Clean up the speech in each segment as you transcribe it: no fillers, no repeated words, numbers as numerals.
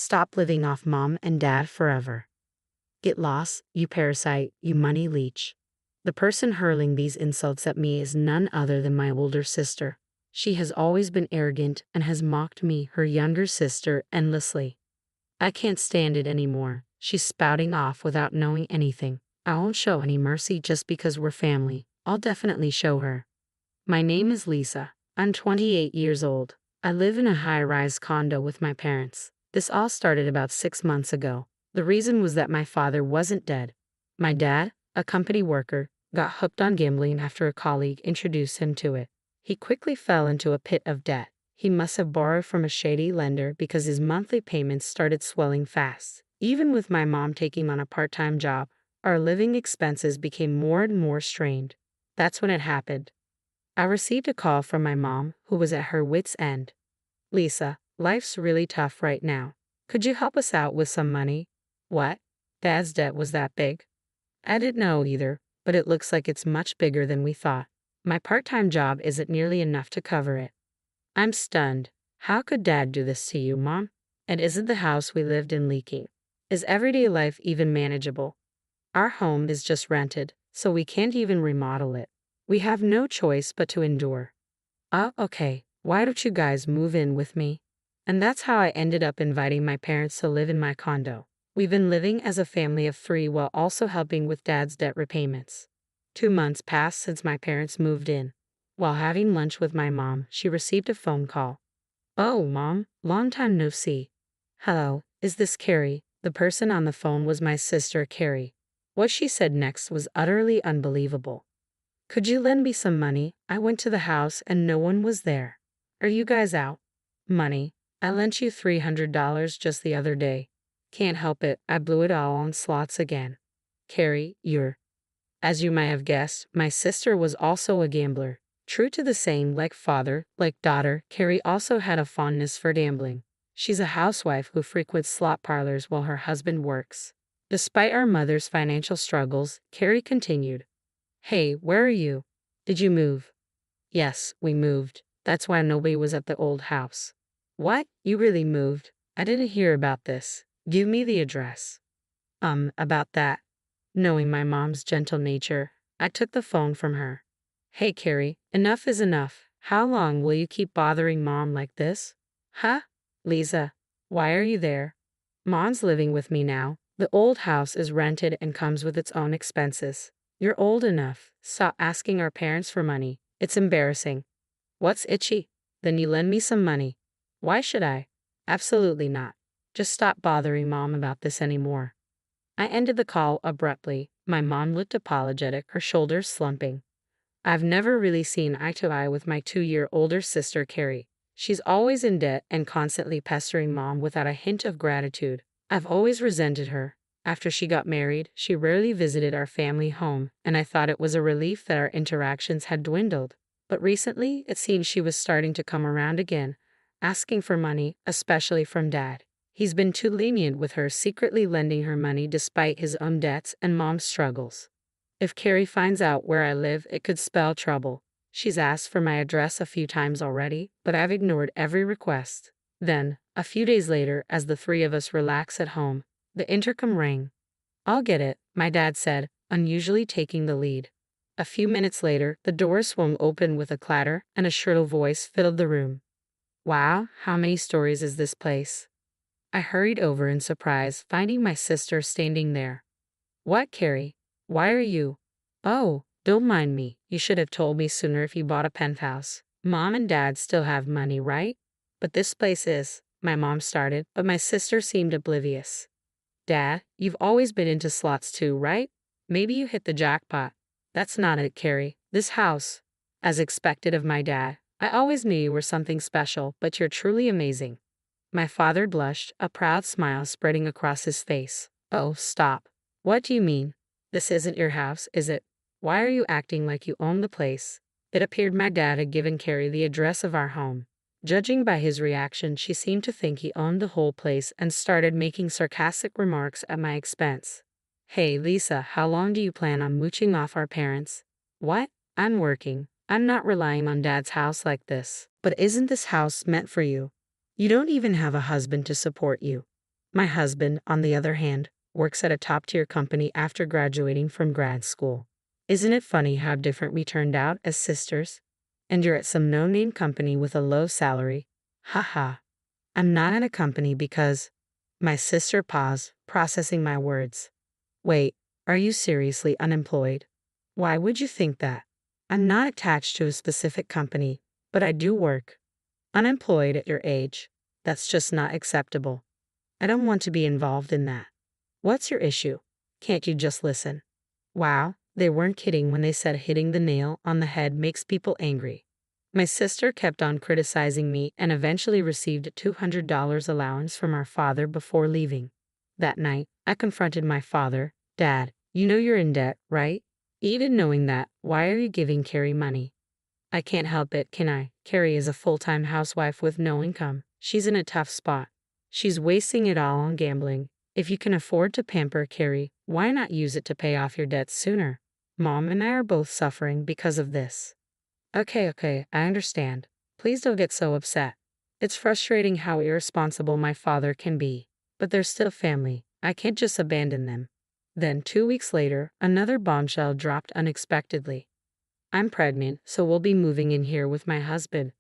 Stop living off mom and dad forever. Get lost, you parasite, you money leech. The person hurling these insults at me is none other than my older sister. She has always been arrogant and has mocked me, her younger sister, endlessly. I can't stand it anymore. She's spouting off without knowing anything. I won't show any mercy just because we're family. I'll definitely show her. My name is Lisa. I'm 28 years old. I live in a high-rise condo with my parents. This all started about 6 months ago. The reason was that my father wasn't dead. My dad, a company worker, got hooked on gambling after a colleague introduced him to it. He quickly fell into a pit of debt. He must have borrowed from a shady lender because his monthly payments started swelling fast. Even with my mom taking on a part-time job, our living expenses became more and more strained. That's when it happened. I received a call from my mom, who was at her wit's end. "Lisa, life's really tough right now. Could you help us out with some money?" "What? Dad's debt was that big?" I didn't know either, but it looks like it's much bigger than we thought. My part-time job isn't nearly enough to cover it. I'm stunned. How could Dad do this to you, Mom? And isn't the house we lived in leaking? Is everyday life even manageable? Our home is just rented, so we can't even remodel it. We have no choice but to endure. Okay, why don't you guys move in with me? And that's how I ended up inviting my parents to live in my condo. We've been living as a family of 3 while also helping with Dad's debt repayments. 2 months passed since my parents moved in. While having lunch with my mom, she received a phone call. "Oh, Mom, long time no see." "Hello, is this Carrie?" The person on the phone was my sister, Carrie. What she said next was utterly unbelievable. "Could you lend me some money? I went to the house and no one was there." "Are you guys out?" "Money? I lent you $300 just the other day. Can't help it, I blew it all on slots again." "Carrie, you're..." As you might have guessed, my sister was also a gambler. True to the saying, like father, like daughter, Carrie also had a fondness for gambling. She's a housewife who frequents slot parlors while her husband works. Despite our mother's financial struggles, Carrie continued. "Hey, where are you? Did you move?" "Yes, we moved. That's why nobody was at the old house." "What? You really moved? I didn't hear about this. Give me the address." About that." Knowing my mom's gentle nature, I took the phone from her. "Hey, Carrie, enough is enough. How long will you keep bothering Mom like this?" "Huh? Lisa, why are you there?" "Mom's living with me now. The old house is rented and comes with its own expenses. You're old enough. Stop asking our parents for money. It's embarrassing." "What's itchy? Then you lend me some money." "Why should I?" "Absolutely not. Just stop bothering Mom about this anymore." I ended the call abruptly. My mom looked apologetic, her shoulders slumping. I've never really seen eye to eye with my 2-year older sister, Carrie. She's always in debt and constantly pestering Mom without a hint of gratitude. I've always resented her. After she got married, she rarely visited our family home, and I thought it was a relief that our interactions had dwindled. But recently, it seemed she was starting to come around again, asking for money, especially from Dad. He's been too lenient with her, secretly lending her money despite his own debts and Mom's struggles. If Carrie finds out where I live, it could spell trouble. She's asked for my address a few times already, but I've ignored every request. Then, a few days later, as the 3 of us relax at home, the intercom rang. "I'll get it," my dad said, unusually taking the lead. A few minutes later, the door swung open with a clatter, and a shrill voice filled the room. "Wow, how many stories is this place?" I hurried over in surprise, finding my sister standing there. "What, Carrie? Why are you..." "Oh, don't mind me. You should have told me sooner if you bought a penthouse. Mom and Dad still have money, right?" "But this place is..." my mom started, but my sister seemed oblivious. "Dad, you've always been into slots too, right? Maybe you hit the jackpot." "That's not it, Carrie. This house..." As expected of my dad, "I always knew you were something special, but you're truly amazing." My father blushed, a proud smile spreading across his face. "Oh, stop. What do you mean? This isn't your house, is it? Why are you acting like you own the place?" It appeared my dad had given Carrie the address of our home. Judging by his reaction, she seemed to think he owned the whole place and started making sarcastic remarks at my expense. "Hey, Lisa, how long do you plan on mooching off our parents?" "What? I'm working. I'm not relying on Dad's house like this." "But isn't this house meant for you? You don't even have a husband to support you." My husband, on the other hand, works at a top-tier company after graduating from grad school. Isn't it funny how different we turned out as sisters? And you're at some no-name company with a low salary. Haha. I'm not in a company because... My sister paused, processing my words. Wait, are you seriously unemployed? Why would you think that? I'm not attached to a specific company, but I do work. Unemployed at your age? That's just not acceptable. I don't want to be involved in that. What's your issue? Can't you just listen? Wow, they weren't kidding when they said hitting the nail on the head makes people angry. My sister kept on criticizing me and eventually received a $200 allowance from our father before leaving. That night, I confronted my father. Dad, you know you're in debt, right? Even knowing that, why are you giving Carrie money? I can't help it, can I? Carrie is a full-time housewife with no income. She's in a tough spot. She's wasting it all on gambling. If you can afford to pamper Carrie, why not use it to pay off your debts sooner? Mom and I are both suffering because of this. Okay, I understand. Please don't get so upset. It's frustrating how irresponsible my father can be. But they're still family. I can't just abandon them. Then 2 weeks later, another bombshell dropped unexpectedly. I'm pregnant, so we'll be moving in here with my husband.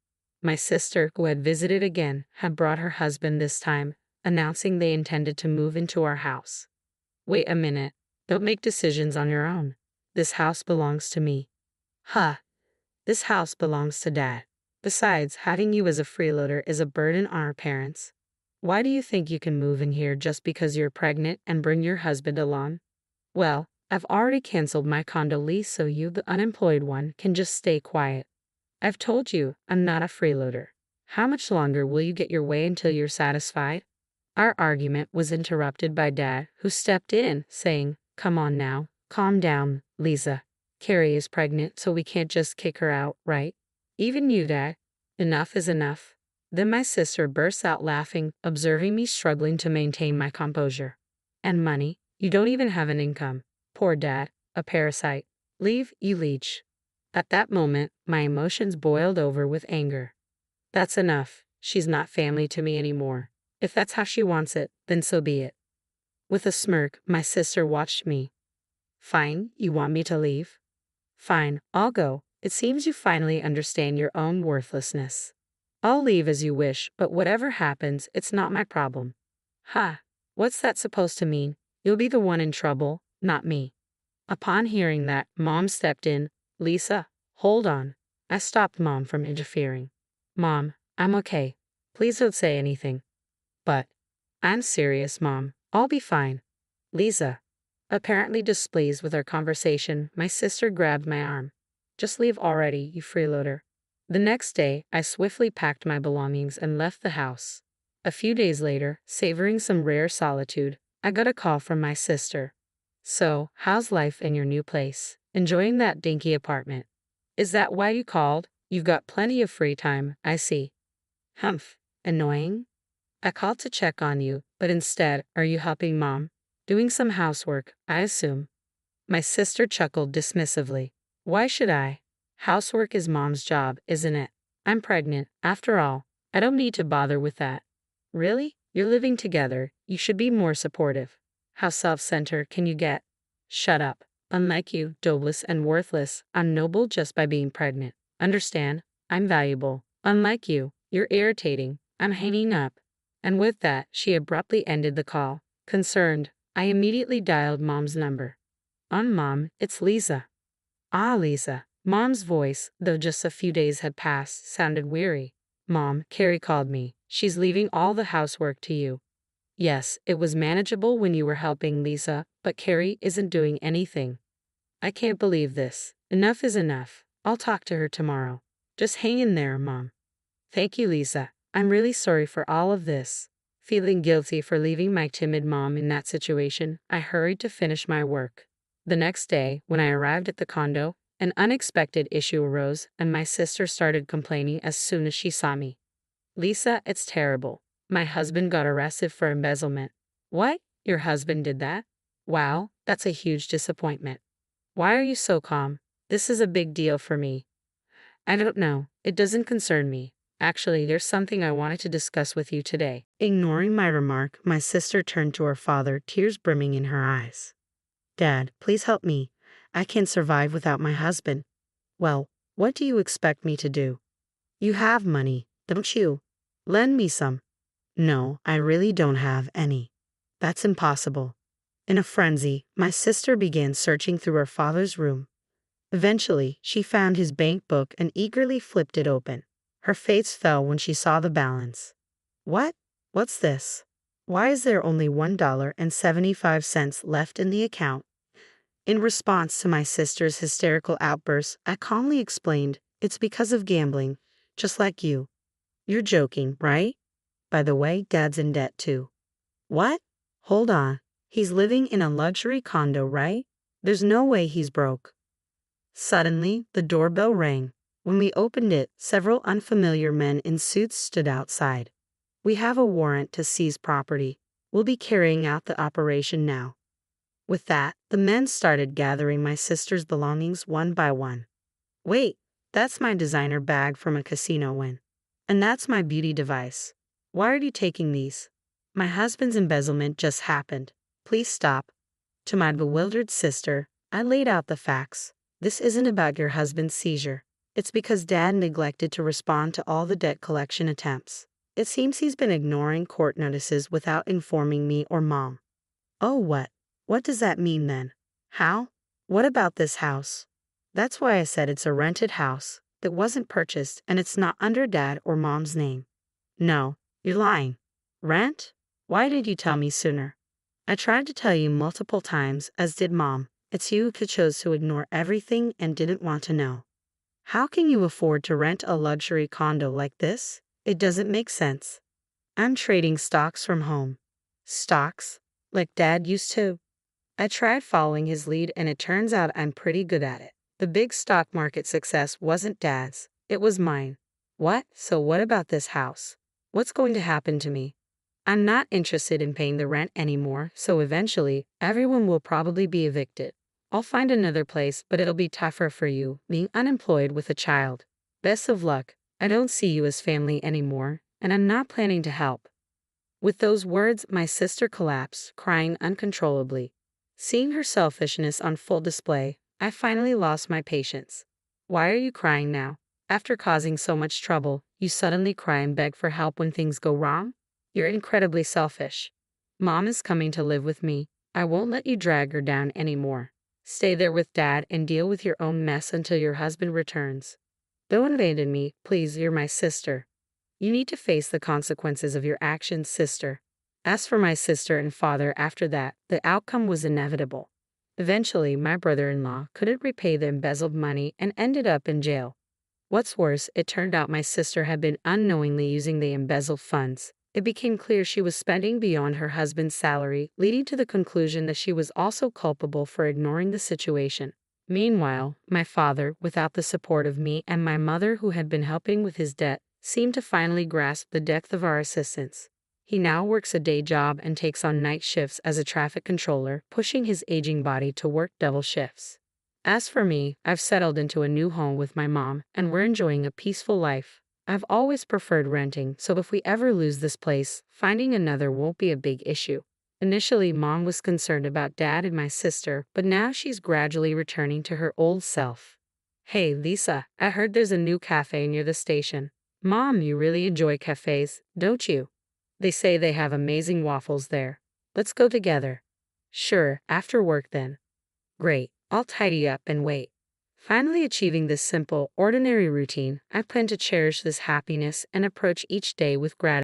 My sister, who had visited again, had brought her husband this time, announcing they intended to move into our house. Wait a minute. Don't make decisions on your own. This house belongs to me. Huh. This house belongs to Dad. Besides, having you as a freeloader is a burden on our parents. Why do you think you can move in here just because you're pregnant and bring your husband along? Well, I've already canceled my condo lease, so you, the unemployed one, can just stay quiet. I've told you, I'm not a freeloader. How much longer will you get your way until you're satisfied? Our argument was interrupted by Dad, who stepped in, saying, Come on now, calm down, Lisa. Carrie is pregnant, so we can't just kick her out, right? Even you, Dad. Enough is enough. Then my sister bursts out laughing, observing me struggling to maintain my composure. And money? You don't even have an income. Poor Dad, a parasite. Leave, you leech. At that moment, my emotions boiled over with anger. That's enough. She's not family to me anymore. If that's how she wants it, then so be it. With a smirk, my sister watched me. Fine, you want me to leave? Fine, I'll go. It seems you finally understand your own worthlessness. I'll leave as you wish, but whatever happens, it's not my problem. Ha! What's that supposed to mean? You'll be the one in trouble, not me. Upon hearing that, Mom stepped in. Lisa, hold on. I stopped Mom from interfering. Mom, I'm okay. Please don't say anything. But, I'm serious, Mom. I'll be fine. Lisa. Apparently displeased with our conversation, my sister grabbed my arm. Just leave already, you freeloader. The next day, I swiftly packed my belongings and left the house. A few days later, savoring some rare solitude, I got a call from my sister. So, how's life in your new place? Enjoying that dinky apartment? Is that why you called? You've got plenty of free time, I see. Humph. Annoying? I called to check on you, but instead, are you helping Mom? Doing some housework, I assume. My sister chuckled dismissively. Why should I? Housework is Mom's job, isn't it? I'm pregnant, after all. I don't need to bother with that. Really? You're living together. You should be more supportive. How self-centered can you get? Shut up. Unlike you, jobless and worthless, I'm noble just by being pregnant. Understand? I'm valuable. Unlike you, you're irritating. I'm hanging up. And with that, she abruptly ended the call. Concerned, I immediately dialed Mom's number. Mom, it's Lisa. Ah, Lisa. Mom's voice, though just a few days had passed, sounded weary. Mom, Carrie called me. She's leaving all the housework to you. Yes, it was manageable when you were helping Lisa, but Carrie isn't doing anything. I can't believe this. Enough is enough. I'll talk to her tomorrow. Just hang in there, Mom. Thank you, Lisa. I'm really sorry for all of this. Feeling guilty for leaving my timid mom in that situation, I hurried to finish my work. The next day, when I arrived at the condo, an unexpected issue arose, and my sister started complaining as soon as she saw me. Lisa, it's terrible. My husband got arrested for embezzlement. What? Your husband did that? Wow, that's a huge disappointment. Why are you so calm? This is a big deal for me. I don't know. It doesn't concern me. Actually, there's something I wanted to discuss with you today. Ignoring my remark, my sister turned to her father, tears brimming in her eyes. Dad, please help me. I can't survive without my husband. Well, what do you expect me to do? You have money, don't you? Lend me some. No, I really don't have any. That's impossible. In a frenzy, my sister began searching through her father's room. Eventually, she found his bank book and eagerly flipped it open. Her face fell when she saw the balance. What? What's this? Why is there only $1.75 left in the account? In response to my sister's hysterical outburst, I calmly explained, it's because of gambling, just like you. You're joking, right? By the way, Dad's in debt too. What? Hold on. He's living in a luxury condo, right? There's no way he's broke. Suddenly, the doorbell rang. When we opened it, several unfamiliar men in suits stood outside. We have a warrant to seize property. We'll be carrying out the operation now. With that, the men started gathering my sister's belongings one by one. Wait, that's my designer bag from a casino win. And that's my beauty device. Why are you taking these? My husband's embezzlement just happened. Please stop. To my bewildered sister, I laid out the facts. This isn't about your husband's seizure. It's because Dad neglected to respond to all the debt collection attempts. It seems he's been ignoring court notices without informing me or Mom. Oh, what? What does that mean then? How? What about this house? That's why I said it's a rented house. It wasn't purchased and it's not under Dad or Mom's name. No, you're lying. Rent? Why did you tell me sooner? I tried to tell you multiple times, as did Mom. It's you who chose to ignore everything and didn't want to know. How can you afford to rent a luxury condo like this? It doesn't make sense. I'm trading stocks from home. Stocks? Like Dad used to? I tried following his lead and it turns out I'm pretty good at it. The big stock market success wasn't Dad's, it was mine. What? So what about this house? What's going to happen to me? I'm not interested in paying the rent anymore, so eventually, everyone will probably be evicted. I'll find another place, but it'll be tougher for you, being unemployed with a child. Best of luck. I don't see you as family anymore, and I'm not planning to help. With those words, my sister collapsed, crying uncontrollably. Seeing her selfishness on full display, I finally lost my patience. Why are you crying now? After causing so much trouble, you suddenly cry and beg for help when things go wrong? You're incredibly selfish. Mom is coming to live with me. I won't let you drag her down anymore. Stay there with Dad and deal with your own mess until your husband returns. Don't abandon me, please, you're my sister. You need to face the consequences of your actions, sister. As for my sister and father after that, the outcome was inevitable. Eventually, my brother-in-law couldn't repay the embezzled money and ended up in jail. What's worse, it turned out my sister had been unknowingly using the embezzled funds. It became clear she was spending beyond her husband's salary, leading to the conclusion that she was also culpable for ignoring the situation. Meanwhile, my father, without the support of me and my mother who had been helping with his debt, seemed to finally grasp the depth of our assistance. He now works a day job and takes on night shifts as a traffic controller, pushing his aging body to work double shifts. As for me, I've settled into a new home with my mom, and we're enjoying a peaceful life. I've always preferred renting, so if we ever lose this place, finding another won't be a big issue. Initially, Mom was concerned about Dad and my sister, but now she's gradually returning to her old self. Hey, Lisa, I heard there's a new cafe near the station. Mom, you really enjoy cafes, don't you? They say they have amazing waffles there. Let's go together. Sure, after work then. Great, I'll tidy up and wait. Finally achieving this simple, ordinary routine, I plan to cherish this happiness and approach each day with gratitude.